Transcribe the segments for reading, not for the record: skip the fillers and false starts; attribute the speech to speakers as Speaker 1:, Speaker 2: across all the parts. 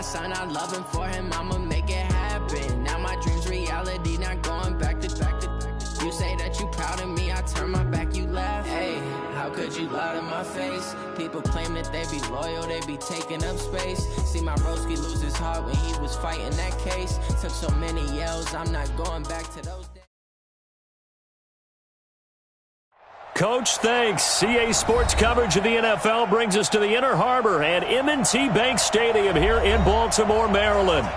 Speaker 1: son, I love him for him, I'ma make it happen. Now my dream's reality, not going back to. You say that you proud of me, I turn my back, you laugh. Hey, how could you lie to my face? People claim that they be loyal, they be taking up space. See my broski lose his heart when he was fighting that case. Took so many yells, I'm not going back to those days.
Speaker 2: Coach, thanks. CA Sports coverage of the NFL brings us to the Inner Harbor and M&T Bank Stadium here in Baltimore, Maryland.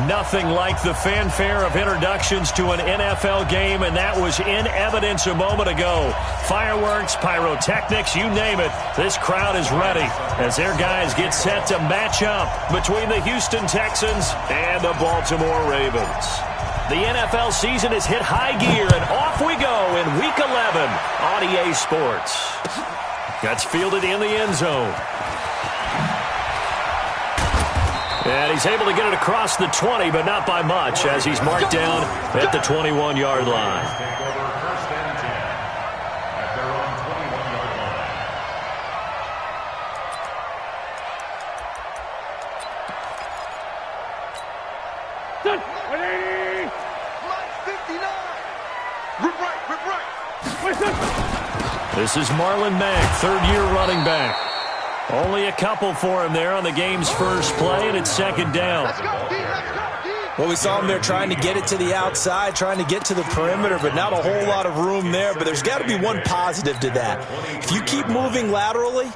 Speaker 2: Nothing like the fanfare of introductions to an NFL game, and that was in evidence a moment ago. Fireworks, pyrotechnics, you name it. This crowd is ready as their guys get set to match up between the Houston Texans and the Baltimore Ravens. The NFL season has hit high gear, and off we go in Week 11 on EA Sports. That's fielded in the end zone. And he's able to get it across the 20, but not by much, as he's marked down at the 21-yard line. This is Marlon Mack, third-year running back. Only a couple for him there on the game's first play, and it's second down.
Speaker 3: Well, we saw him there trying to get it to the outside, trying to get to the perimeter, but not a whole lot of room there. But there's got to be one positive to that. If you keep moving laterally,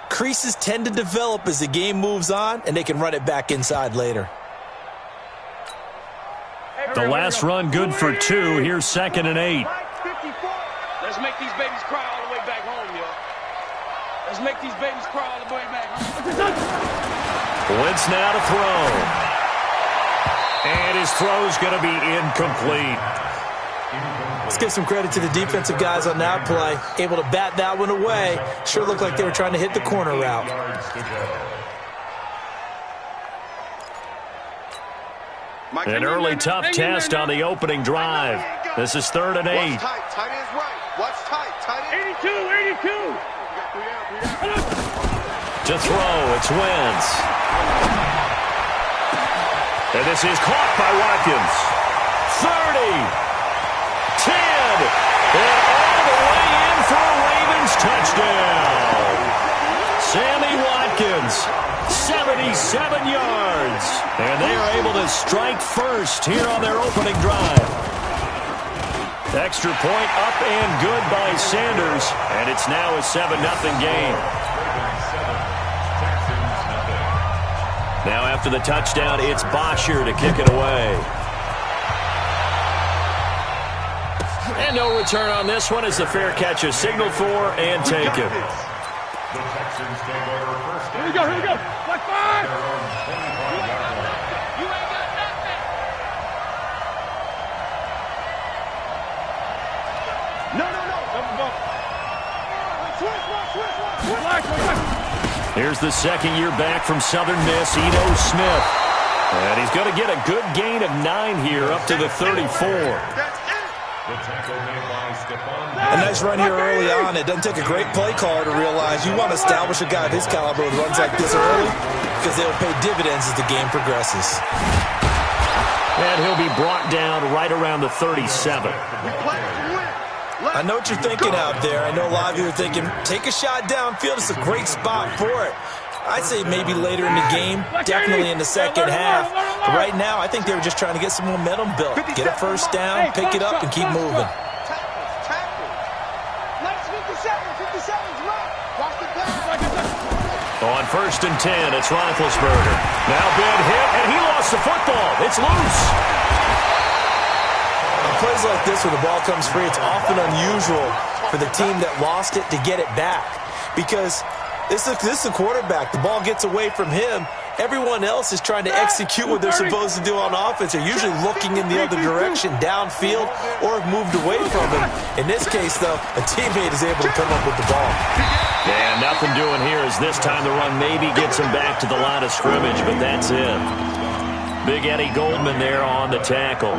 Speaker 3: creases tend to develop as the game moves on, and they can run it back inside later.
Speaker 2: The last run good for 2. Here's 2nd and 8.
Speaker 4: Let's make these babies cry all the way back home, y'all. Let's make these babies cry all the way back home.
Speaker 2: Wentz now to throw. And his throw's going to be incomplete.
Speaker 3: Let's give some credit to the defensive guys on that play. Able to bat that one away. Sure looked like they were trying to hit the corner route.
Speaker 2: An early tough test on the opening drive. This is 3rd and 8.
Speaker 5: Watch tight. Tight end's right. Watch tight. Tight end.
Speaker 4: 82.
Speaker 2: To throw, it's Wentz. And this is caught by Watkins. 30. 10. And all the way in for a Ravens touchdown. Sammy Watkins, 77 yards. And they are able to strike first here on their opening drive. Extra point up and good by Sanders. And it's now a 7-0 game. Now after the touchdown, it's Bosher to kick it away. And no return on this one as the fair catch is signaled for and taken.
Speaker 4: Here we go. Watch 5. You ain't got nothing. No.
Speaker 2: Here's the second-year back from Southern Miss, Ito Smith. And he's going to get a good gain of 9 here up to the 34.
Speaker 3: A nice run here early on. It doesn't take a great play caller to realize you want to establish a guy of his caliber with runs like this early because they'll pay dividends as the game progresses.
Speaker 2: And he'll be brought down right around the 37.
Speaker 3: I know what you're thinking out there. I know a lot of you are thinking, take a shot downfield. It's a great spot for it. I'd say maybe later in the game, definitely in the second half. But right now, I think they were just trying to get some momentum built. Get a first down, pick it up, and keep moving.
Speaker 2: On 1st and 10, it's Roethlisberger. Now big hit, and he lost the football. It's loose.
Speaker 3: On plays like this, when the ball comes free, it's often unusual for the team that lost it to get it back. Because this is the quarterback. The ball gets away from him. Everyone else is trying to execute what they're supposed to do on offense. They're usually looking in the other direction, downfield, or have moved away from him. In this case, though, a teammate is able to come up with the ball.
Speaker 2: Yeah, nothing doing here as this time the run maybe gets him back to the line of scrimmage, but that's it. Big Eddie Goldman there on the tackle.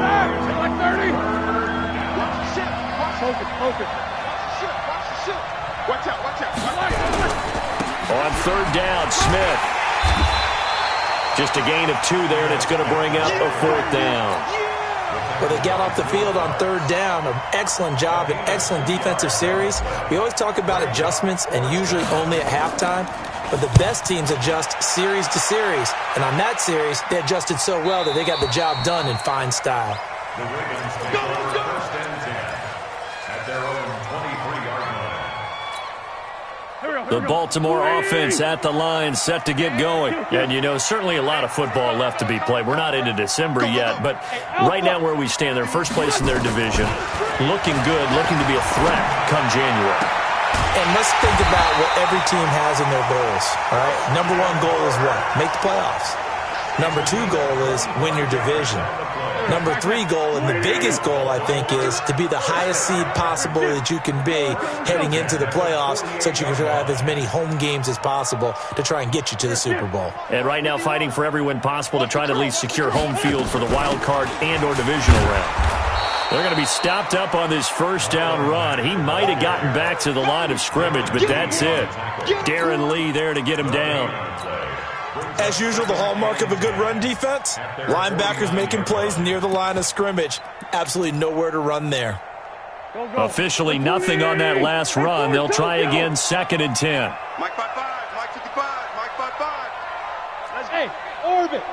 Speaker 5: Watch out.
Speaker 2: On 3rd down, Smith. Just a gain of 2 there, and it's going to bring up a 4th down.
Speaker 3: Well, they got off the field on 3rd down. An excellent job, an excellent defensive series. We always talk about adjustments, and usually only at halftime. But the best teams adjust series to series. And on that series, they adjusted so well that they got the job done in fine style.
Speaker 6: The Ravens take over 1st and 10 at their own 23-yard line.
Speaker 2: The Baltimore offense at the line, set to get going. And, you know, certainly a lot of football left to be played. We're not into December yet, but right now where we stand, they're first place in their division. Looking good, looking to be a threat come January.
Speaker 3: And let's think about what every team has in their goals, all right? Number 1 goal is what? Make the playoffs. Number 2 goal is win your division. Number 3 goal, and the biggest goal, I think, is to be the highest seed possible that you can be heading into the playoffs so that you can have as many home games as possible to try and get you to the Super Bowl.
Speaker 2: And right now fighting for every win possible to try to at least secure home field for the wild card and or divisional round. They're going to be stopped up on this 1st down run. He might have gotten back to the line of scrimmage, but that's it. Darren Lee there to get him down.
Speaker 3: As usual, the hallmark of a good run defense, linebackers making plays near the line of scrimmage. Absolutely nowhere to run there.
Speaker 2: Officially nothing on that last run. They'll try again, 2nd and 10.
Speaker 5: Mike 5-5, Mike 55, Mike 5-5.
Speaker 4: Hey, orbit.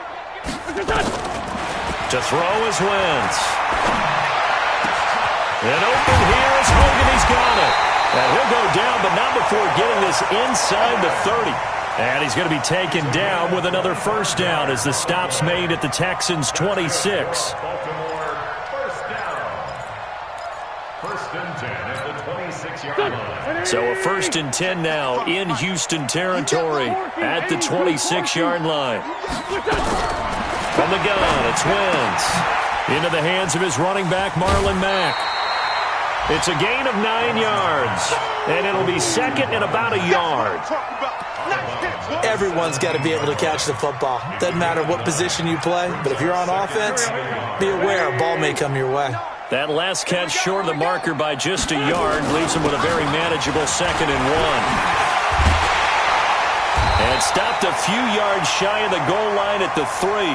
Speaker 2: To throw is Wentz. And open here is Hogan. He's got it. And he'll go down, but not before getting this inside the 30. And he's going to be taken down with another 1st down as the stop's made at the Texans' 26.
Speaker 6: Baltimore 1st down. 1st and 10 at the 26-yard line.
Speaker 2: So a 1st and 10 now in Houston territory at the 26-yard line. From the gun, it's Wentz. Into the hands of his running back, Marlon Mack. It's a gain of 9 yards, and it'll be 2nd and about a yard.
Speaker 3: Everyone's got to be able to catch the football. Doesn't matter what position you play, but if you're on offense, be aware a ball may come your way.
Speaker 2: That last catch short of the marker by just a yard leaves him with a very manageable 2nd and 1. And stopped a few yards shy of the goal line at the 3.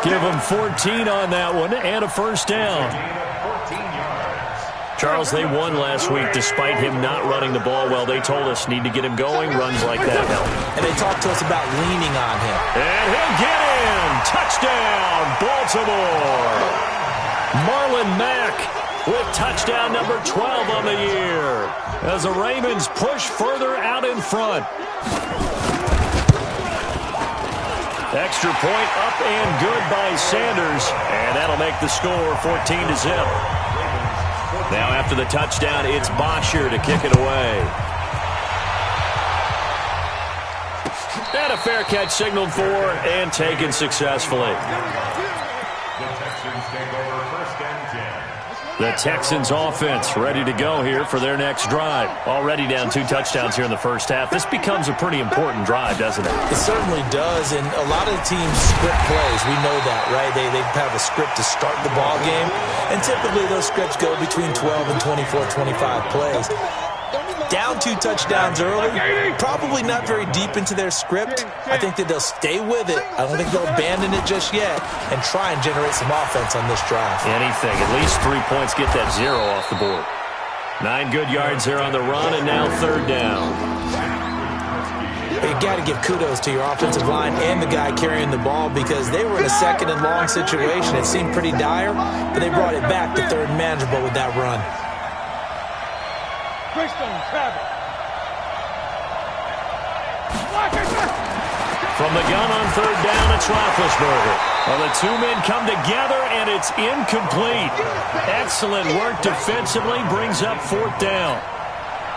Speaker 2: Give him 14 on that one and a 1st down. Charles, they won last week despite him not running the ball well. They told us need to get him going. Runs like that help.
Speaker 3: And they talked to us about leaning on him.
Speaker 2: And he'll get in. Touchdown, Baltimore. Marlon Mack with touchdown number 12 on the year as the Ravens push further out in front. Extra point up and good by Sanders. And that'll make the score 14-0. Now after the touchdown, it's Bosher to kick it away. And a fair catch signaled for and taken successfully. The Texans offense ready to go here for their next drive. Already down 2 touchdowns here in the 1st half. This becomes a pretty important drive, doesn't it?
Speaker 3: It certainly does, and a lot of the teams script plays. We know that, right? They have a script to start the ball game, and typically those scripts go between 12 and 24, 25 plays. Down 2 touchdowns early, probably not very deep into their script. I think that they'll stay with it. I don't think they'll abandon it just yet and try and generate some offense on this drive.
Speaker 2: Anything. At least 3 points, get that 0 off the board. 9 good yards there on the run, and now 3rd down.
Speaker 3: You got to give kudos to your offensive line and the guy carrying the ball because they were in a 2nd and long situation. It seemed pretty dire, but they brought it back to 3rd and manageable with that run.
Speaker 2: From the gun on 3rd down, it's Roethlisberger. Well, the 2 men come together, and it's incomplete. Excellent work defensively, brings up 4th down.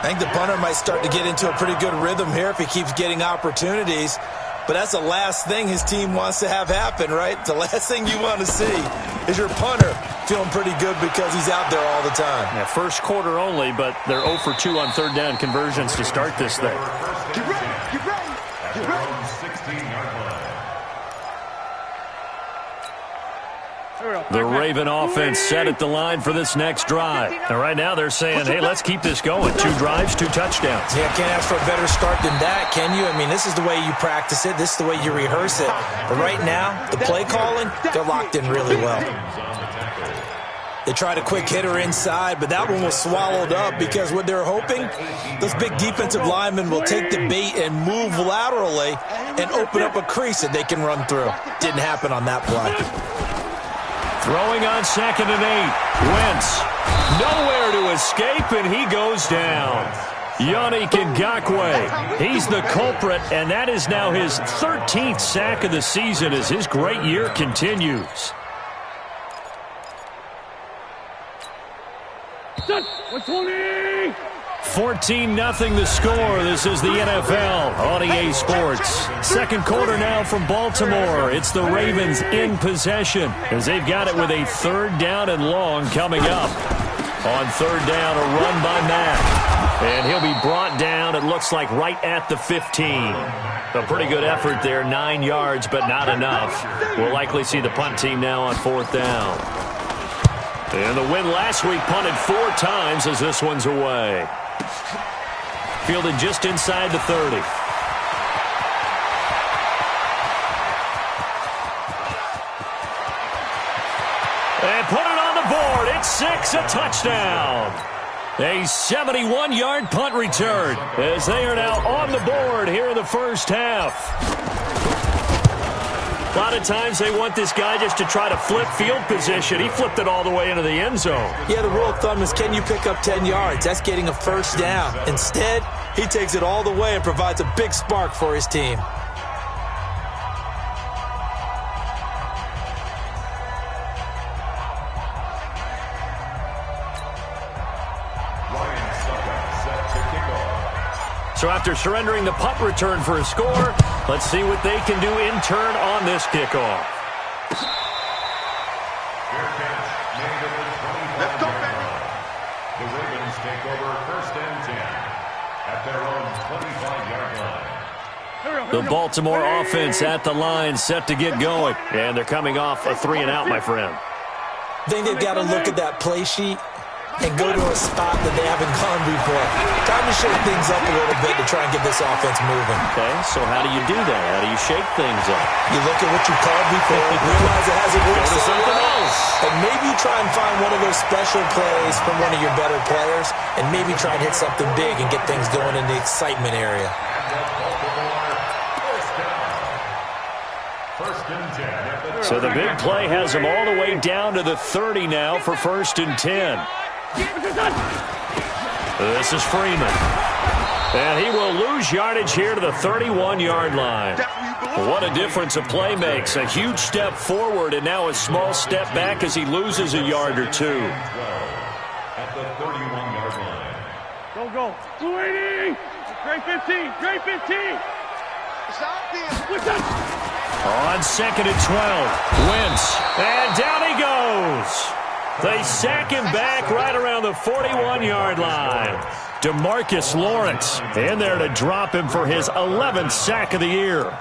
Speaker 3: I think the punter might start to get into a pretty good rhythm here if he keeps getting opportunities. But that's the last thing his team wants to have happen, right? The last thing you want to see is your punter feeling pretty good because he's out there all the time.
Speaker 2: Yeah, 1st quarter only, but they're 0 for 2 on 3rd down conversions to start this thing.
Speaker 5: Get ready, get ready, get ready.
Speaker 6: 16-yard line.
Speaker 2: The Raven offense set at the line for this next drive. And right now they're saying, hey, let's keep this going. 2 drives, 2 touchdowns.
Speaker 3: Yeah, can't ask for a better start than that, can you? I mean, this is the way you practice it. This is the way you rehearse it. But right now, the play calling, they're locked in really well. They tried a quick hitter inside, but that one was swallowed up because what they're hoping, those big defensive linemen will take the bait and move laterally and open up a crease that they can run through. Didn't happen on that play.
Speaker 2: Throwing on 2nd and 8. Wentz. Nowhere to escape, and he goes down. Yannick Ngakoue. He's the culprit, and that is now his 13th sack of the season as his great year continues. 14-0 the score. This is the NFL on EA Sports. Second quarter now from Baltimore. It's the Ravens in possession as they've got it with a 3rd down and long coming up. On 3rd down, a run by Mack. And he'll be brought down, it looks like, right at the 15. A pretty good effort there, 9 yards, but not enough. We'll likely see the punt team now on 4th down. And the win last week punted 4 times as this one's away. Fielded just inside the 30. And put it on the board. It's 6, a touchdown. A 71-yard punt return as they are now on the board here in the first half. A lot of times they want this guy just to try to flip field position. He flipped it all the way into the end zone.
Speaker 3: Yeah, the rule of thumb is, can you pick up 10 yards? That's getting a 1st down. Instead, he takes it all the way and provides a big spark for his team.
Speaker 2: So after surrendering the punt return for a score, let's see what they can do in turn on this kickoff.
Speaker 5: Let's go, baby.
Speaker 6: The Ravens take over 1st and 10 at their own 25-yard line.
Speaker 2: The Baltimore offense at the line, set to get going. And they're coming off a 3-and-out, my friend.
Speaker 3: I think they've got to look at that play sheet and go to a spot that they haven't gone before. Time to shake things up a little bit to try and get this offense moving.
Speaker 2: Okay, so how do you do that? How do you shake things up?
Speaker 3: You look at what you called before, realize it hasn't worked
Speaker 2: Go to
Speaker 3: so
Speaker 2: something
Speaker 3: well,
Speaker 2: else.
Speaker 3: and maybe try and find one of those special plays from one of your better players, and maybe try and hit something big and get things going in the excitement area.
Speaker 2: So the big play has them all the way down to the 30 now for 1st and 10. This is Freeman. And he will lose yardage here to the 31-yard line. What a difference a play makes. A huge step forward and now a small step back as he loses a yard or 2.
Speaker 6: At the 31-yard line.
Speaker 4: Go. 280. Great 15. Great 15.
Speaker 2: On 2nd and 12. Wentz. And down he goes. They sack him back right around the 41-yard line. DeMarcus Lawrence in there to drop him for his 11th sack of the year.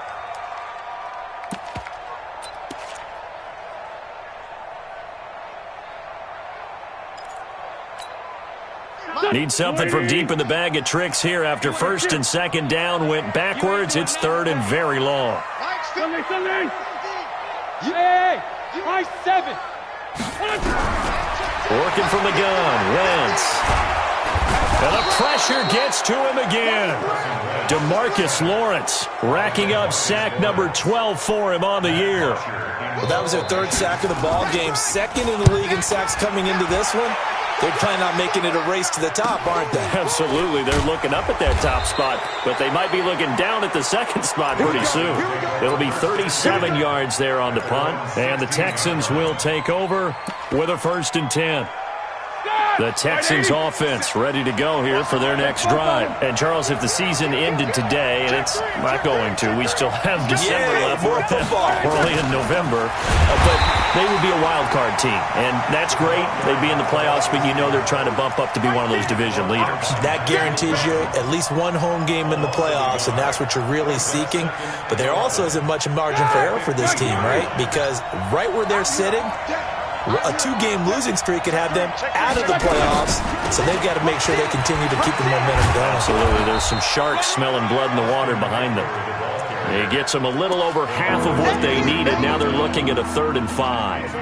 Speaker 2: Need something from deep in the bag of tricks here after 1st and 2nd down went backwards. It's 3rd and very long.
Speaker 4: Sunday. Hey, high 7.
Speaker 2: Working from the gun, Wentz. And the pressure gets to him again. DeMarcus Lawrence racking up sack number 12 for him on the year.
Speaker 3: Well, that was their 3rd sack of the ball game. 2nd in the league in sacks coming into this one. They're planning on making it a race to the top, aren't they?
Speaker 2: Absolutely. They're looking up at that top spot, but they might be looking down at the 2nd spot pretty soon. It'll be 37 yards there on the punt, and the Texans will take over with a 1st and 10. The Texans offense ready to go here for their next drive. And, Charles, if the season ended today, and it's not going to, we still have December left.
Speaker 3: More football.
Speaker 2: Early in November. But they would be a wild card team. And that's great. They'd be in the playoffs, but you know they're trying to bump up to be one of those division leaders.
Speaker 3: That guarantees you at least one home game in the playoffs, and that's what you're really seeking. But there also isn't much margin for error for this team, right? Because right where they're sitting, a 2-game losing streak could have them out of the playoffs, so they've got to make sure they continue to keep the momentum going.
Speaker 2: Absolutely. There's some sharks smelling blood in the water behind them. It gets them a little over half of what they needed. Now they're looking at a 3rd and 5.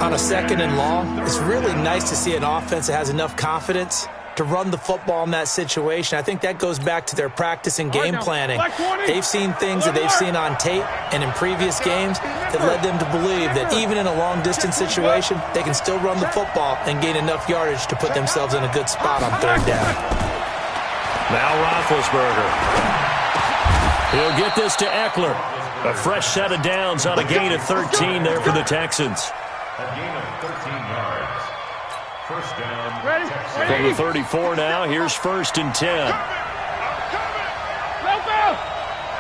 Speaker 3: On a 2nd and long, it's really nice to see an offense that has enough confidence to run the football in that situation. I think that goes back to their practice and game planning. They've seen things that they've seen on tape and in previous games that led them to believe that even in a long-distance situation, they can still run the football and gain enough yardage to put themselves in a good spot on 3rd down.
Speaker 2: Now Roethlisberger. He'll get this to Eckler. A fresh set of downs on a gain of 13 there for the Texans.
Speaker 6: A gain of 13 yards. First down.
Speaker 2: From the 34 now, here's 1st and 10.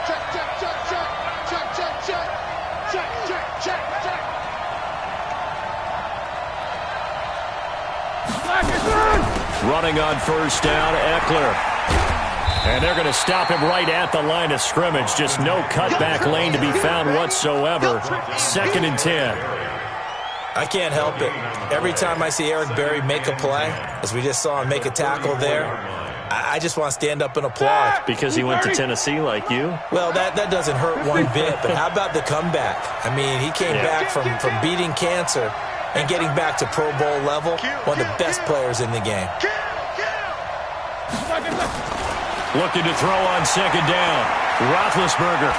Speaker 5: Check, check, check, check. Check, check, check. Check, check, check, check.
Speaker 2: Running on 1st down, Eckler. And they're going to stop him right at the line of scrimmage. Just no cutback lane to be found whatsoever. 2nd and 10.
Speaker 3: I can't help it. Every time I see Eric Berry make a play, as we just saw him make a tackle there, I just want to stand up and applaud.
Speaker 2: Because he went to Tennessee like you?
Speaker 3: Well, that doesn't hurt one bit, but how about the comeback? I mean, he came back from beating cancer and getting back to Pro Bowl level, one of the best players in the game.
Speaker 2: Looking to throw on 2nd down. Roethlisberger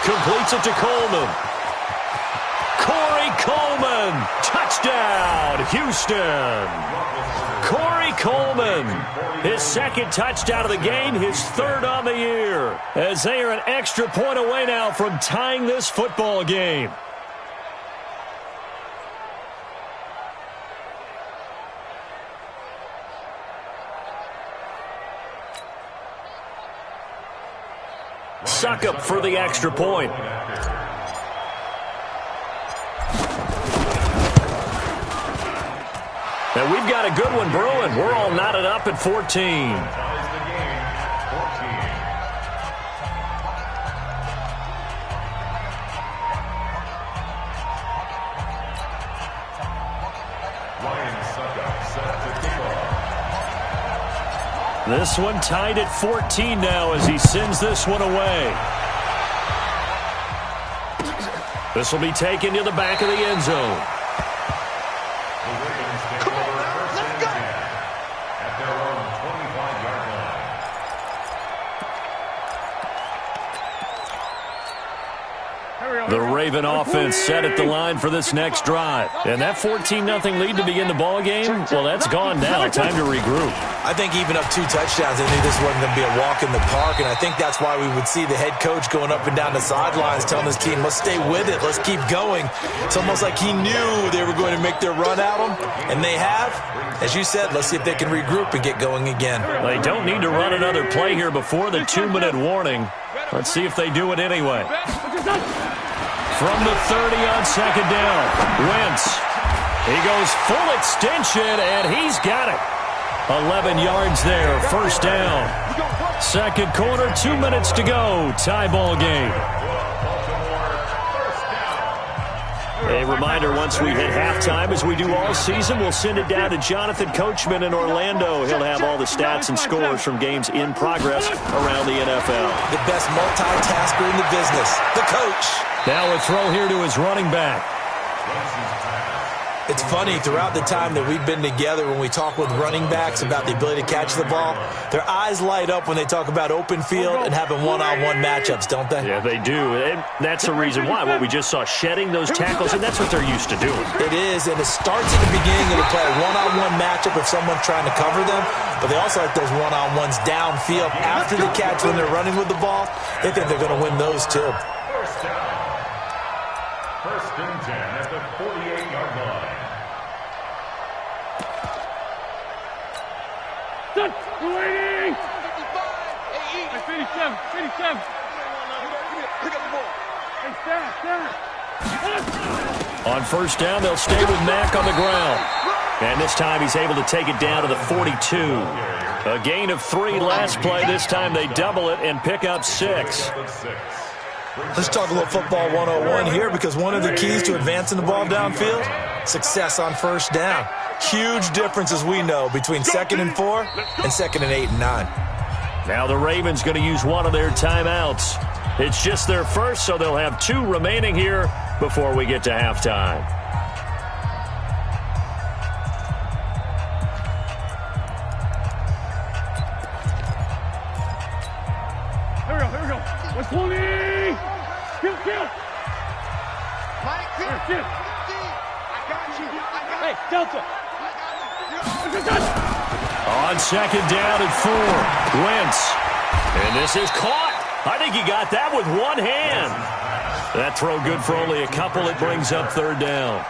Speaker 2: completes it to Coleman. Corey Coleman, touchdown, Houston. Corey Coleman, his 2nd touchdown of the game, his 3rd on the year, as they are an extra point away now from tying this football game. Succop for the extra point. And we've got a good one brewing. We're all knotted up at 14. This one tied at 14 now as he sends this one away. This will be taken to the back of the end zone. The Raven offense set at the line for this next drive. And that 14-0 lead to begin the ball game, well, that's gone now. Time to regroup.
Speaker 3: I think even up 2 touchdowns, I knew this wasn't going to be a walk in the park, and I think that's why we would see the head coach going up and down the sidelines telling his team, let's stay with it, let's keep going. It's almost like he knew they were going to make their run at him, and they have. As you said, let's see if they can regroup and get going again.
Speaker 2: They don't need to run another play here before the 2-minute warning. Let's see if they do it anyway. From the 30 on 2nd down, Wentz. He goes full extension, and he's got it. 11 yards there, 1st down. 2nd quarter, 2 minutes to go. Tie ball game. A reminder, once we hit halftime, as we do all season, we'll send it down to Jonathan Coachman in Orlando. He'll have all the stats and scores from games in progress around the NFL.
Speaker 3: The best multitasker in the business, the coach.
Speaker 2: Now a throw here to his running back.
Speaker 3: It's funny, throughout the time that we've been together, when we talk with running backs about the ability to catch the ball, their eyes light up when they talk about open field and having one-on-one matchups, don't they?
Speaker 2: Yeah, they do. And that's the reason why. What we just saw, shedding those tackles, and that's what they're used to doing.
Speaker 3: It is, and it starts at the beginning of the play, a one-on-one matchup if someone's trying to cover them, but they also like those one-on-ones downfield after the catch when they're running with the ball. They think they're going to win those, too.
Speaker 6: First and 10 at the 48-yard line.
Speaker 4: Waiting! 57. Pick up the ball. Hey,
Speaker 2: On first down, they'll stay with Mack on the ground. And this time he's able to take it down to the 42. A gain of 3 last play. This time they double it and pick up 6.
Speaker 3: Let's talk a little football 101 here, because one of the keys to advancing the ball downfield, success on first down. Huge difference, as we know, between 2nd and 4 and 2nd and 8 and 9.
Speaker 2: Now the Ravens going to use one of their timeouts. It's just their first, so they'll have 2 remaining here before we get to halftime.
Speaker 4: Here we go. What's 20? Kill.
Speaker 5: Mike,
Speaker 4: Here.
Speaker 5: I got you.
Speaker 4: Hey, Delta.
Speaker 2: On second down and 4, Wentz. And this is caught. I think he got that with one hand. That throw good for only a couple. It brings up 3rd down.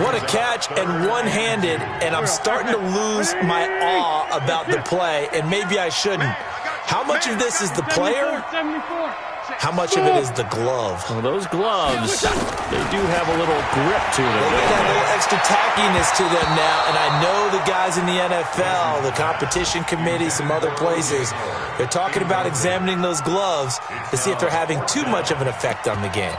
Speaker 3: What a catch, and one-handed, and I'm starting to lose my awe about the play, and maybe I shouldn't. How much of this is the player?
Speaker 4: 74.
Speaker 3: How much of it is the glove?
Speaker 2: Well, those gloves, they do have a little grip to them.
Speaker 3: They got a little extra tackiness to them now, and I know the guys in the NFL, the competition committee, some other places, they're talking about examining those gloves to see if they're having too much of an effect on the game.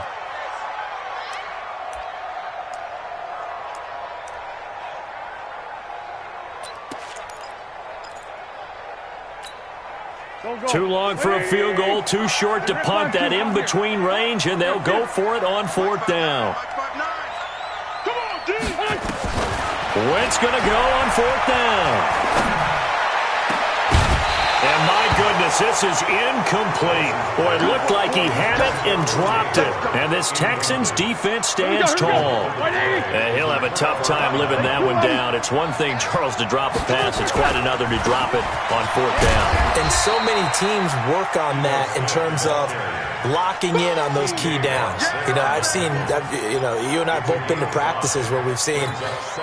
Speaker 2: Too long for a field goal, too short to punt. That in-between range, and they'll go for it on 4th down. Wentz going to go on 4th down. And my goodness, this is incomplete. Boy, it looked like he had it and dropped it. And this Texans defense stands tall. And he'll have a tough time living that one down. It's one thing, Charles, to drop a pass. It's quite another to drop it on 4th down.
Speaker 3: And so many teams work on that in terms of locking in on those key downs. You know, you and I have both been to practices where we've seen,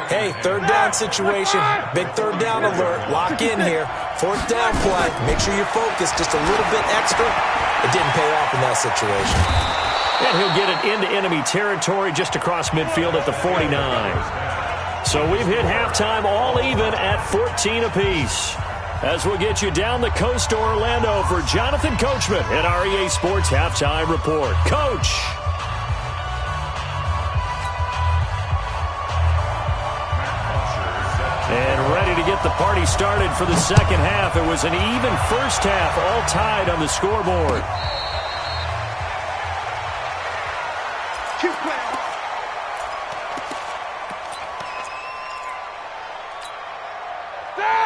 Speaker 3: hey, 3rd down situation, big 3rd down alert, lock in here, 4th down play, make sure you're focused just a little bit extra. It didn't pay off in that situation.
Speaker 2: And he'll get it into enemy territory just across midfield at the 49. So we've hit halftime all even at 14 apiece. As we'll get you down the coast to Orlando for Jonathan Coachman at our EA Sports Halftime Report. Coach! And ready to get the party started for the second half. It was an even first half, all tied on the scoreboard.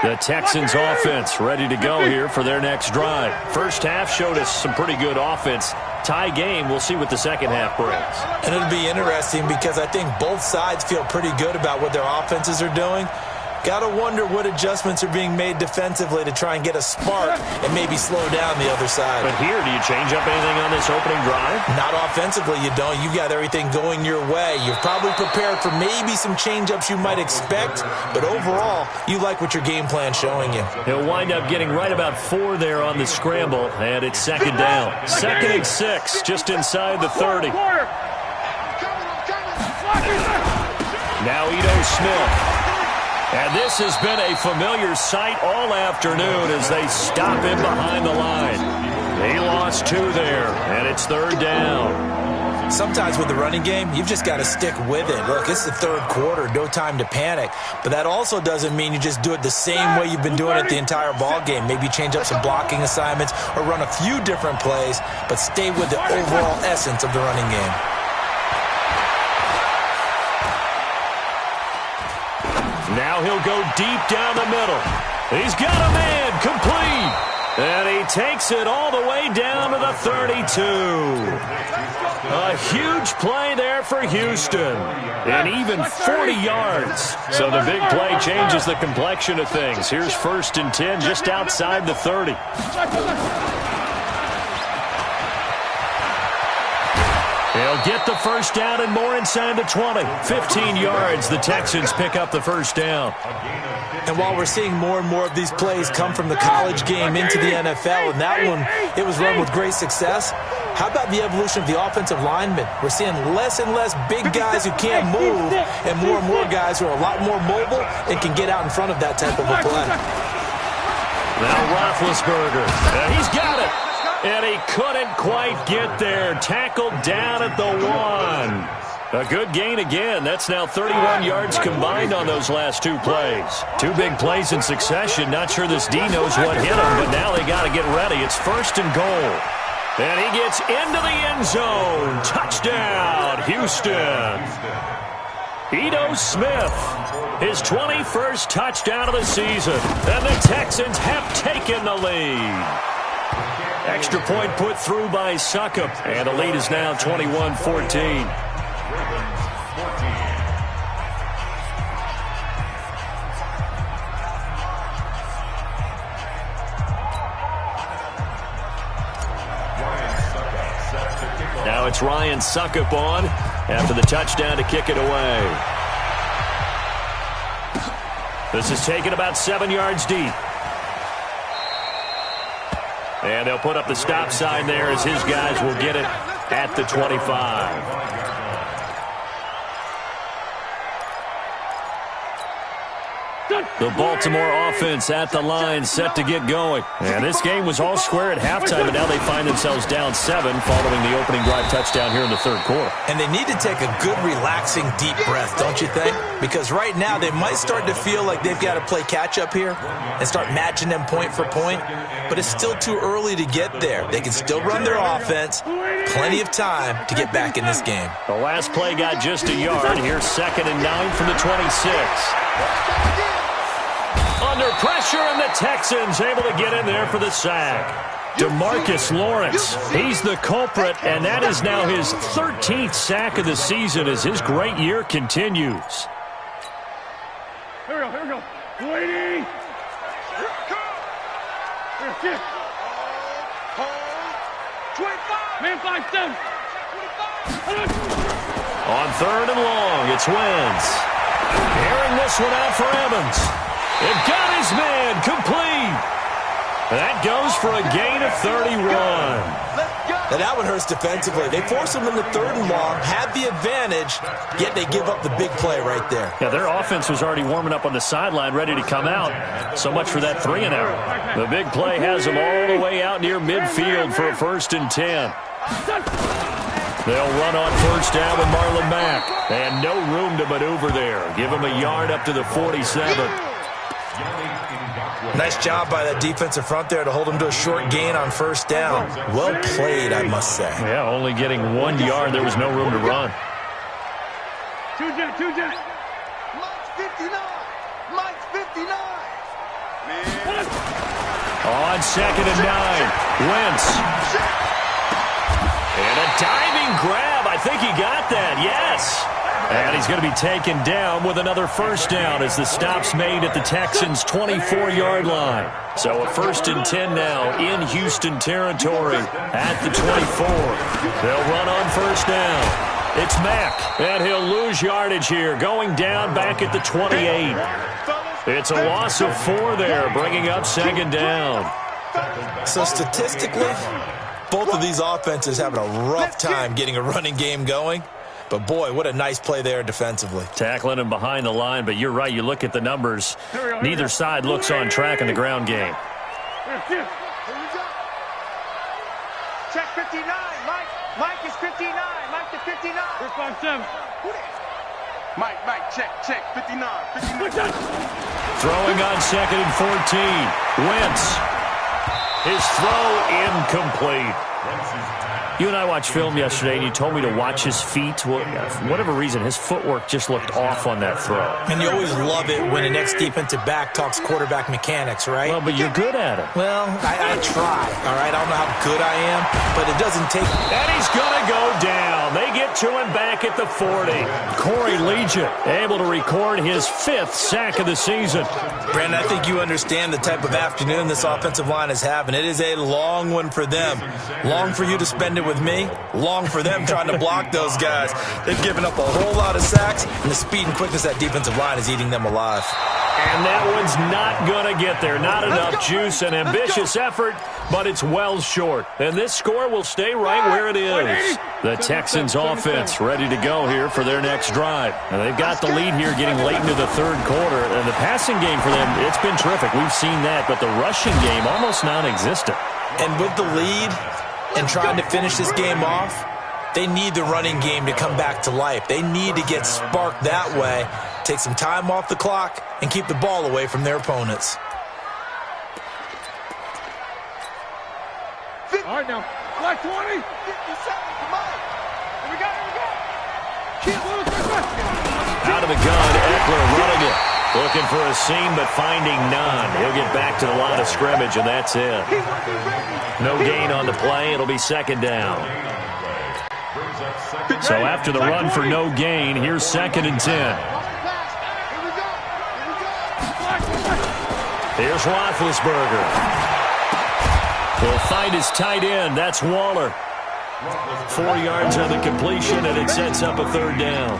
Speaker 2: The Texans offense ready to go here for their next drive. First half showed us some pretty good offense. Tie game, we'll see what the second half brings.
Speaker 3: And it'll be interesting because I think both sides feel pretty good about what their offenses are doing. Got to wonder what adjustments are being made defensively to try and get a spark and maybe slow down the other side.
Speaker 2: But here, do you change up anything on this opening drive?
Speaker 3: Not offensively, you don't. You got everything going your way. You've probably prepared for maybe some change-ups you might expect, but overall, you like what your game plan's showing you.
Speaker 2: He'll wind up getting right about 4 there on the scramble, and it's second down. 2nd and 6, just inside the 30. Now Ito Smith. And this has been a familiar sight all afternoon as they stop him behind the line. He lost 2 there, and it's 3rd down.
Speaker 3: Sometimes with the running game, you've just got to stick with it. Look, it's the 3rd quarter, no time to panic. But that also doesn't mean you just do it the same way you've been doing it the entire ball game. Maybe change up some blocking assignments or run a few different plays, but stay with the overall essence of the running game.
Speaker 2: Now he'll go deep down the middle. He's got a man, complete. And he takes it all the way down to the 32. A huge play there for Houston. And even 40 yards. So the big play changes the complexion of things. Here's 1st and 10 just outside the 30. He'll They'll get the first down and more inside the 20. 15 yards. The Texans pick up the first down.
Speaker 3: And while we're seeing more and more of these plays come from the college game into the NFL, and that one, it was run with great success, how about the evolution of the offensive linemen? We're seeing less and less big guys who can't move and more guys who are a lot more mobile and can get out in front of that type of a play.
Speaker 2: Now Roethlisberger. He's got it. And he couldn't quite get there. Tackled down at the 1. A good gain again. That's now 31 yards combined on those last 2 plays. 2 big plays in succession. Not sure this D knows what hit him, but now they got to get ready. It's 1st and goal. And he gets into the end zone. Touchdown, Houston. Ito Smith, his 21st touchdown of the season. And the Texans have taken the lead. Extra point put through by Succop. And the lead is now 21-14. Now it's Ryan Succop on after the touchdown to kick it away. This is taken about 7 yards deep. And they'll put up the stop sign there as his guys will get it at the 25. The Baltimore offense at the line, set to get going. And this game was all square at halftime, but now they find themselves down 7 following the opening drive touchdown here in the 3rd quarter.
Speaker 3: And they need to take a good, relaxing, deep breath, don't you think? Because right now they might start to feel like they've got to play catch-up here and start matching them point for point. But it's still too early to get there. They can still run their offense. Plenty of time to get back in this game.
Speaker 2: The last play got just a yard. Here's 2nd and 9 from the 26. Under pressure, and the Texans able to get in there for the sack. DeMarcus Lawrence, he's the culprit, and that is now his 13th sack of the season as his great year continues.
Speaker 4: Here we go. Waiting. Here, 25. Man, 5-7.
Speaker 2: On 3rd and long, it's Wentz. Airing this one out for Evans. They've got his man complete. That goes for a gain of 31.
Speaker 3: Now that one hurts defensively. They force him into 3rd and long, had the advantage, yet they give up the big play right there.
Speaker 2: Yeah, their offense was already warming up on the sideline, ready to come out. So much for that 3-and-out. The big play has them all the way out near midfield for a 1st and 10. They'll run on 1st down with Marlon Mack. And no room to maneuver there. Give him a yard up to the 47.
Speaker 3: Nice job by that defensive front there to hold him to a short gain on 1st down. Well played, I must say.
Speaker 2: Yeah, only getting 1 yard. There was no room to run.
Speaker 4: Two jet.
Speaker 5: Mike's 59. Mike's 59.
Speaker 2: On 2nd and 9, Wentz. And a diving grab. I think he got that, yes. And he's going to be taken down with another 1st down as the stop's made at the Texans' 24-yard line. So a 1st and 10 now in Houston territory at the 24. They'll run on 1st down. It's Mack, and he'll lose yardage here, going down back at the 28. It's a loss of 4 there, bringing up 2nd down.
Speaker 3: So statistically, both of these offenses having a rough time getting a running game going. But, boy, what a nice play there defensively.
Speaker 2: Tackling him behind the line, but you're right. You look at the numbers. Neither side looks on track in the ground game.
Speaker 5: Here we go. Check 59. Mike is 59. Mike to 59.
Speaker 4: Here's 5-7.
Speaker 5: Mike, check. 59.
Speaker 2: Throwing on 2nd and 14. Wentz. His throw incomplete. You and I watched film yesterday, and you told me to watch his feet. Well, for whatever reason, his footwork just looked off on that throw.
Speaker 3: And you always love it when an ex-defensive back talks quarterback mechanics, right?
Speaker 2: Well, but you're good at it.
Speaker 3: Well, I try, all right? I don't know how good I am, but it doesn't take...
Speaker 2: And he's going to go down. They get it to him back at the 40. Corey Legion able to record his 5th sack of the season.
Speaker 3: Brandon, I think you understand the type of afternoon this offensive line is having. It is a long one for them. Long for you to spend it with me. Long for them trying to block those guys. They've given up a whole lot of sacks, and the speed and quickness of that defensive line is eating them alive.
Speaker 2: And that one's not going to get there. Not enough juice, an ambitious effort, but it's well short. And this score will stay right where it is. The Texans offense ready to go here for their next drive. And they've got the lead here getting late into the 3rd quarter. And the passing game for them, it's been terrific. We've seen that, but the rushing game almost non-existent.
Speaker 3: And with the lead and trying to finish this game off, they need the running game to come back to life. They need to get sparked that way, take some time off the clock, and keep the ball away from their opponents.
Speaker 5: All right, now. Black 20. 57. Come on. Here we go.
Speaker 2: Out of the gun, Eckler running it. Looking for a seam, but finding none. He'll get back to the line of scrimmage, and that's it. No gain on the play. It'll be 2nd down. So after the run for no gain, here's 2nd and 10. Here's Roethlisberger. He'll find his tight end. That's Waller. 4 yards on the completion, and it sets up a 3rd down.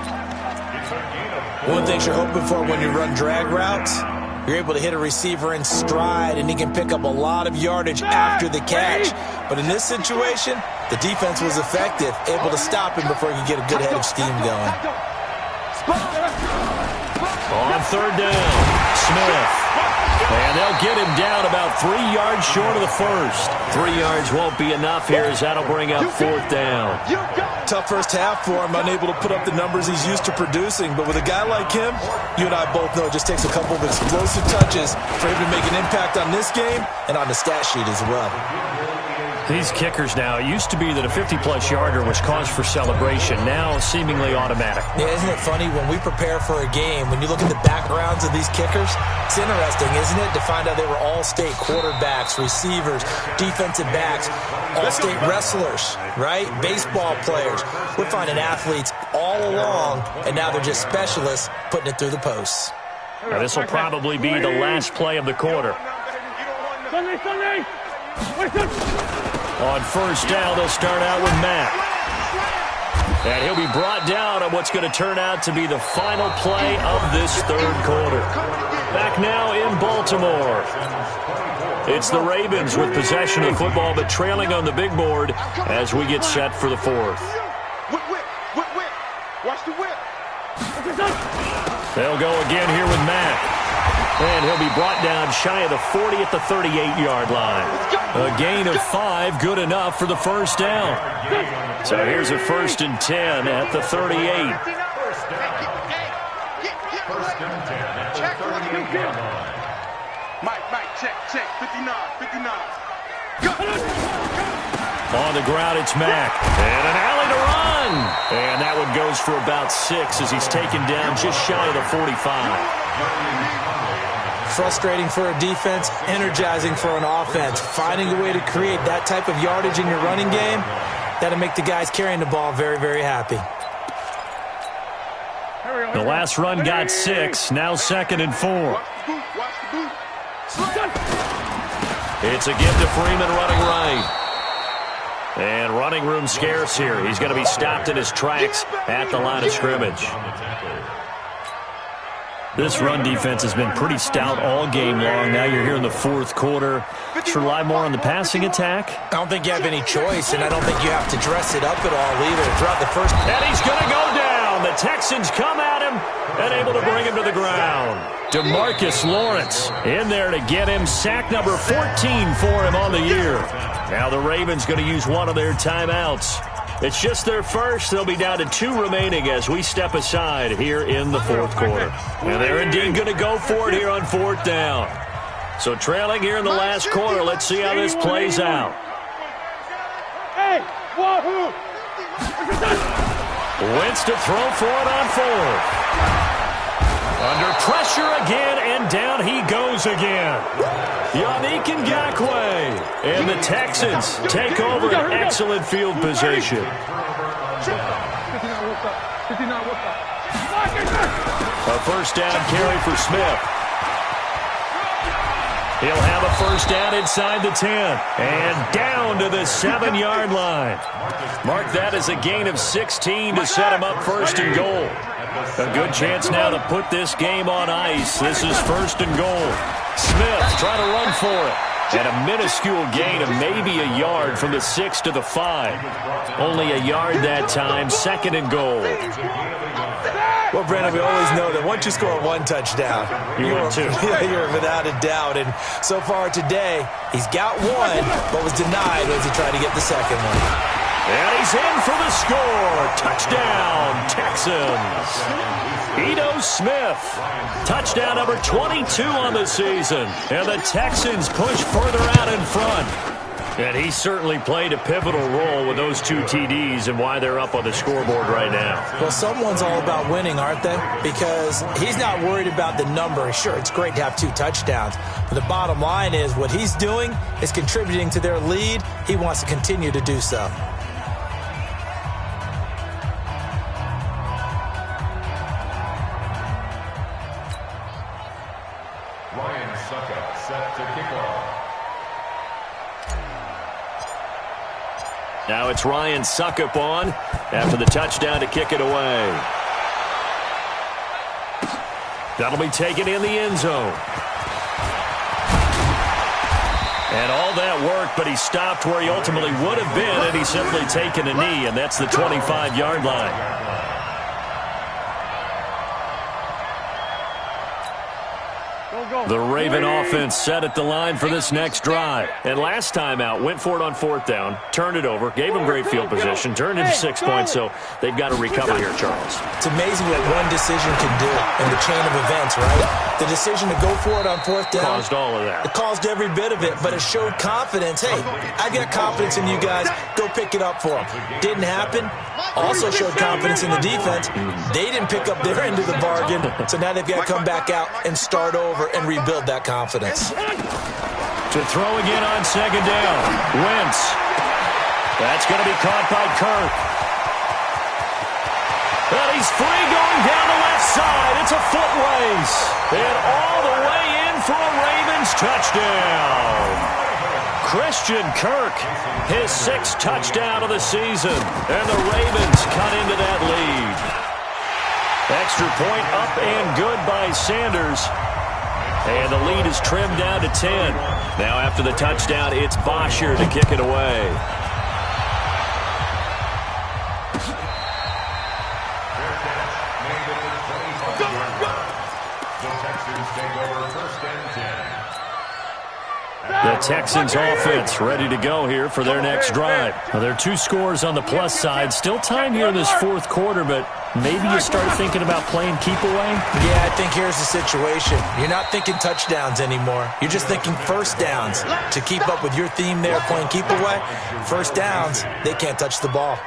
Speaker 3: One thing you're hoping for when you run drag routes, you're able to hit a receiver in stride, and he can pick up a lot of yardage after the catch. But in this situation, the defense was effective, able to stop him before he could get a good head of steam going.
Speaker 2: On 3rd down, Smith. And they'll get him down about 3 yards short of the 1st. 3 yards won't be enough here as that'll bring up 4th down.
Speaker 3: Tough first half for him, unable to put up the numbers he's used to producing. But with a guy like him, you and I both know it just takes a couple of explosive touches for him to make an impact on this game and on the stat sheet as well.
Speaker 2: These kickers now, it used to be that a 50-plus yarder was cause for celebration. Now seemingly automatic.
Speaker 3: Yeah, isn't it funny when we prepare for a game, when you look at the backgrounds of these kickers, it's interesting, isn't it, to find out they were all-state quarterbacks, receivers, defensive backs, all-state wrestlers, right? Baseball players. We're finding athletes all along, and now they're just specialists putting it through the posts.
Speaker 2: Now, this will probably be the last play of the quarter.
Speaker 5: Sunday.
Speaker 2: On 1st down, they'll start out with Mack. And he'll be brought down on what's going to turn out to be the final play of this 3rd quarter. Back now in Baltimore. It's the Ravens with possession of the football, but trailing on the big board as we get set for the 4th.
Speaker 5: Whip. Watch the whip.
Speaker 2: They'll go again here with Mack. And he'll be brought down shy of the 40 at the 38-yard line. A gain of 5, good enough for the 1st down. So here's a 1st and 10 at the 38.
Speaker 5: Mike, check. 59.
Speaker 2: On the ground, it's Mack. And an alley to run. And that one goes for about 6 as he's taken down just shy of the 45.
Speaker 3: Frustrating for a defense, energizing for an offense. Finding a way to create that type of yardage in your running game, that'll make the guys carrying the ball very, very happy.
Speaker 2: The last run got 6, now 2nd and 4. It's a give to Freeman running right. And running room scarce here. He's going to be stopped in his tracks at the line of scrimmage. This run defense has been pretty stout all game long. Now you're here in the 4th quarter. Should rely more on the passing attack.
Speaker 3: I don't think you have any choice, and I don't think you have to dress it up at all either throughout the first.
Speaker 2: And he's going to go down. The Texans come at him and able to bring him to the ground. DeMarcus Lawrence in there to get him. Sack number 14 for him on the year. Now the Ravens going to use one of their timeouts. It's just their first. They'll be down to 2 remaining as we step aside here in the 4th quarter. And they're indeed going to go for it here on 4th down. So trailing here in the last quarter. Let's see how this plays out.
Speaker 5: Hey, wahoo!
Speaker 2: Wentz to throw for it on 4th. Under pressure again, and down he goes again. Yannick Ngakoue. And the Texans take over an excellent field position.
Speaker 4: what's up? 59, what's up?
Speaker 2: A first down carry for Smith. He'll have a first down inside the 10. And down to the 7-yard line. Mark that as a gain of 16 to set him up first and goal. A good chance now to put this game on ice. This is first and goal. Smith trying to run for it. And a minuscule gain of maybe a yard from the 6 to the 5. Only a yard that time, second and goal.
Speaker 3: Well, Brandon, we always know that once you score one touchdown, you're without a doubt. And so far today, he's got one, but was denied as he tried to get the second one.
Speaker 2: And he's in for the score. Touchdown, Texans. Ito Smith. Touchdown number 22 on the season. And the Texans push further out in front. And he certainly played a pivotal role with those 2 TDs and why they're up on the scoreboard right now.
Speaker 3: Well, someone's all about winning, aren't they? Because he's not worried about the number. Sure, it's great to have 2 touchdowns. But the bottom line is what he's doing is contributing to their lead. He wants to continue to do so.
Speaker 6: Ryan Suckup set to kick off.
Speaker 2: Now it's Ryan Suckup on after the touchdown to kick it away. That'll be taken in the end zone. And all that work, but he stopped where he ultimately would have been, and he's simply taken a knee, and that's the 25-yard line. The Raven offense set at the line for this next drive. And last time out, went for it on 4th down, turned it over, gave them great field position, turned into 6 points, so they've got to recover here, Charles.
Speaker 3: It's amazing what one decision can do in the chain of events, right? The decision to go for it on 4th down.
Speaker 2: Caused all of that.
Speaker 3: It caused every bit of it, but it showed confidence. Hey, I've got confidence in you guys. Go pick it up for them. Didn't happen. Also showed confidence in the defense. They didn't pick up their end of the bargain, so now they've got to come back out and start over and rebuild that confidence.
Speaker 2: To throw again on 2nd down. Wentz. That's going to be caught by Kirk. And he's free going down the left side. It's a foot race. And all the way in for a Ravens touchdown. Christian Kirk, his 6th touchdown of the season. And the Ravens cut into that lead. Extra point up and good by Sanders. And the lead is trimmed down to 10. Now after the touchdown, it's Bosher to kick it away. The Texans offense ready to go here for their next drive. Now, there are 2 scores on the plus side. Still time here in this 4th quarter, but maybe you start thinking about playing keep away?
Speaker 3: Yeah, I think here's the situation. You're not thinking touchdowns anymore. You're just thinking first downs. To keep up with your theme there, playing keep away, first downs, they can't touch the ball.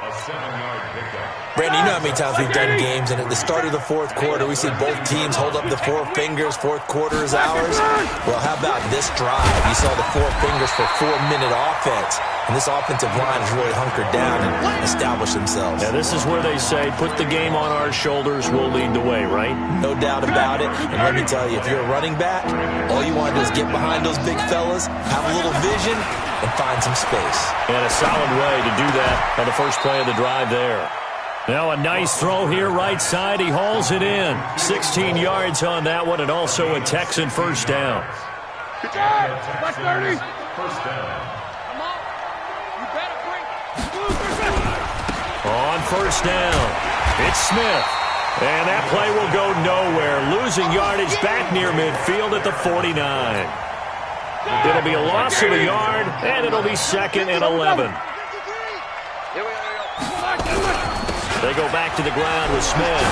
Speaker 3: Brandon, you know how many times we've done games, and at the start of the 4th quarter, we see both teams hold up the 4 fingers, 4th quarter is ours. Well, how about this drive? You saw the 4 fingers for 4-minute offense, and this offensive line has really hunkered down and established themselves.
Speaker 2: Yeah, this is where they say, put the game on our shoulders, we'll lead the way, right?
Speaker 3: No doubt about it, and let me tell you, if you're a running back, all you want to do is get behind those big fellas, have a little vision, and find some space.
Speaker 2: And a solid way to do that on the first play of the drive there. Now a nice throw here right side. He hauls it in. 16 yards on that one, and also a Texan first down.
Speaker 4: Good job. Back 30.
Speaker 6: First down.
Speaker 4: Come on. You better bring.
Speaker 2: On first down, it's Smith. And that play will go nowhere. Losing yardage back near midfield at the 49. It'll be a loss of a yard, and it'll be 2nd and 11. They go back to the ground with Smith.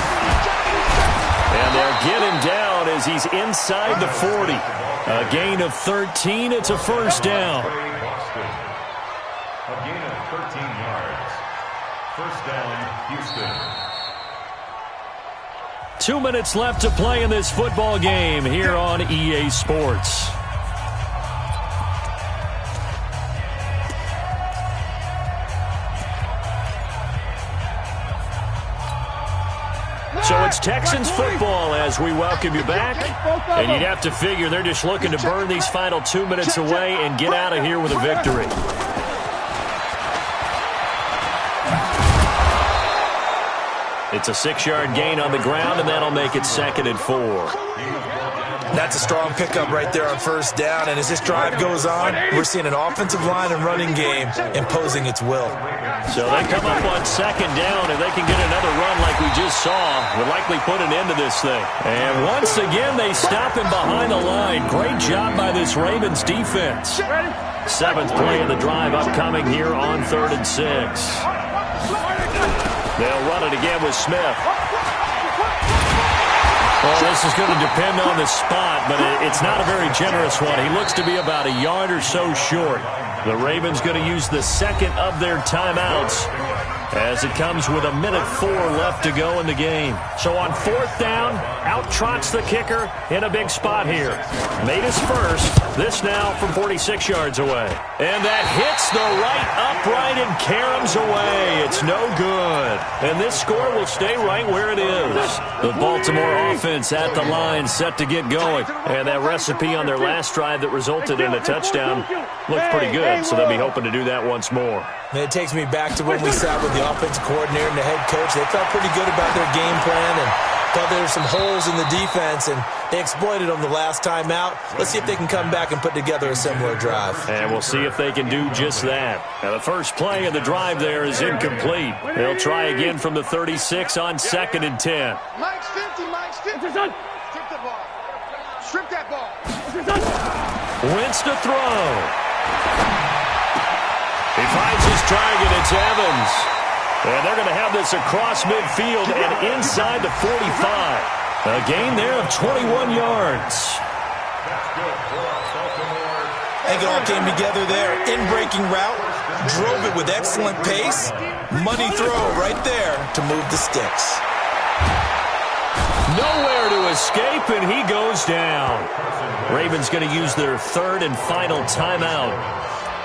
Speaker 2: And they'll get him down as he's inside the 40. A gain of 13. It's a first down.
Speaker 6: A gain of 13 yards. First down, Houston.
Speaker 2: 2 minutes left to play in this football game here on EA Sports. So it's Texans football as we welcome you back. And you'd have to figure they're just looking to burn these final 2 minutes away and get out of here with a victory. It's a 6-yard gain on the ground, and that'll make it 2nd and 4.
Speaker 3: That's a strong pickup right there on first down, and as this drive goes on, we're seeing an offensive line and running game imposing its will.
Speaker 2: So they come up on 2nd down, and they can get another run like we just saw. Would likely put an end to this thing. And once again, they stop him behind the line. Great job by this Ravens defense. 7th play of the drive upcoming here on 3rd and 6. They'll run it again with Smith. Well, this is going to depend on the spot, but it's not a very generous one. He looks to be about a yard or so short. The Ravens going to use the 2nd of their timeouts as it comes with 1:04 left to go in the game. So on 4th down, out trots the kicker in a big spot here. Made his first. This now from 46 yards away. And that hits the right upright and caroms away. It's no good. And this score will stay right where it is. The Baltimore offense at the line set to get going. And that recipe on their last drive that resulted in a touchdown looks pretty good. So they'll be hoping to do that once more.
Speaker 3: And it takes me back to when we sat with the offensive coordinator and the head coach. They felt pretty good about their game plan and thought there were some holes in the defense, and they exploited them the last time out. Let's see if they can come back and put together a similar drive.
Speaker 2: And we'll see if they can do just that. Now, the first play of the drive there is incomplete. They'll try again from the 36 on 2nd and 10.
Speaker 5: Mike's 50, Mike's 50. Strip the ball. Strip that ball.
Speaker 2: Wentz to throw. He finds his target. It's Evans. And they're going to have this across midfield and inside the 45. A gain there of 21 yards.
Speaker 3: I think it all came together there. In-breaking route, drove it with excellent pace. Money throw right there to move the sticks.
Speaker 2: Nowhere to escape, and he goes down. Ravens going to use their 3rd and final timeout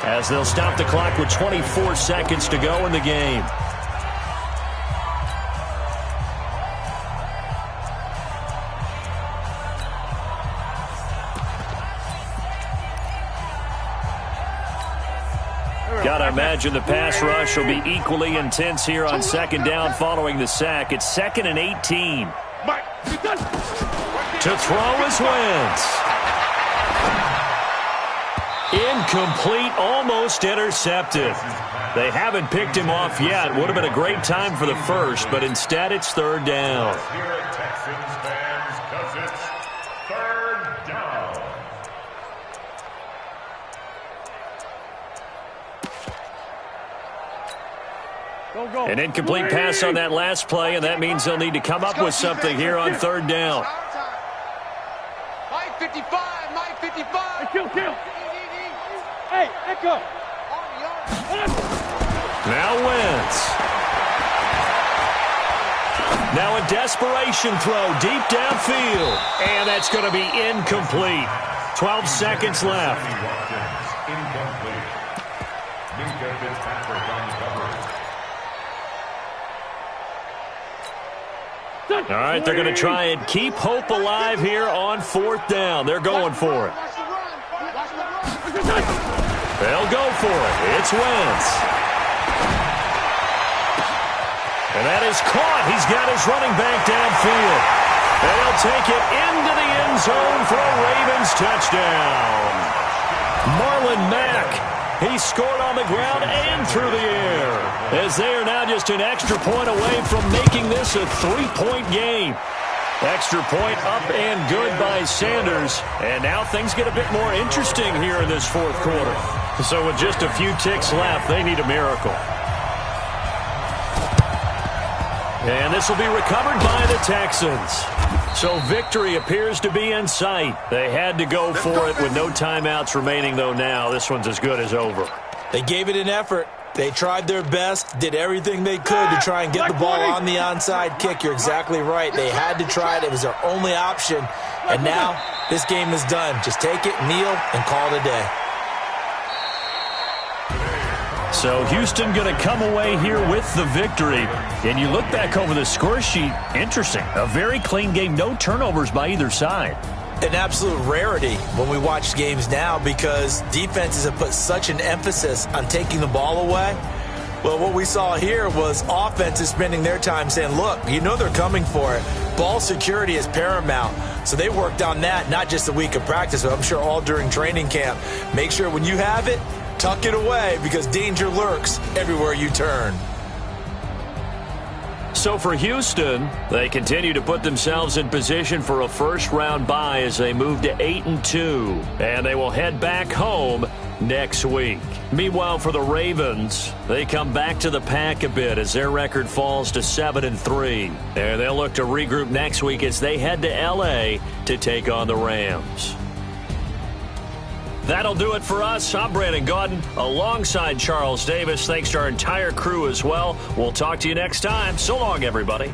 Speaker 2: as they'll stop the clock with 24 seconds to go in the game. Gotta imagine the pass rush will be equally intense here on 2nd down following the sack. It's 2nd and 18. To throw is Wentz. Incomplete, almost intercepted. They haven't picked him off yet. Would have been a great time for the first, but instead it's 3rd down.
Speaker 6: Texans fans, 'cause it's 3rd down.
Speaker 2: An incomplete pass on that last play, and that means they'll need to come up with something here on 3rd down.
Speaker 5: Mike 55, Mike 55.
Speaker 4: Kill. Hey, Echo.
Speaker 2: Now Wentz. Now a desperation throw deep downfield. And that's going to be incomplete. 12 seconds left.
Speaker 6: Incomplete. Minka Fitzpatrick on the coverage.
Speaker 2: All right, they're going to try and keep hope alive here on 4th down. They're going for it. They'll go for it. It's Wentz. And that is caught. He's got his running back downfield. And he'll take it into the end zone for a Ravens touchdown. Marlon Mack, he scored on the ground and through the air, as they are now just an extra point away from making this a 3-point game. Extra point up and good by Sanders. And now things get a bit more interesting here in this 4th quarter. So with just a few ticks left, they need a miracle. And this will be recovered by the Texans. So victory appears to be in sight. They had to go for it with no timeouts remaining, though now. This one's as good as over.
Speaker 3: They gave it an effort. They tried their best, did everything they could to try and get the ball on the onside kick. You're exactly right. They had to try it. It was their only option. And now this game is done. Just take it, kneel, and call it a day.
Speaker 2: So Houston going to come away here with the victory. And you look back over the score sheet, interesting. A very clean game, no turnovers by either side.
Speaker 3: An absolute rarity when we watch games now because defenses have put such an emphasis on taking the ball away. Well, what we saw here was offenses spending their time saying, look, you know they're coming for it. Ball security is paramount. So they worked on that, not just a week of practice, but I'm sure all during training camp. Make sure when you have it, tuck it away because danger lurks everywhere you turn.
Speaker 2: So for Houston, they continue to put themselves in position for a first-round bye as they move to 8-2, and they will head back home next week. Meanwhile, for the Ravens, they come back to the pack a bit as their record falls to 7-3, and they'll look to regroup next week as they head to L.A. to take on the Rams. That'll do it for us. I'm Brandon Gaudin alongside Charles Davis. Thanks to our entire crew as well. We'll talk to you next time. So long, everybody.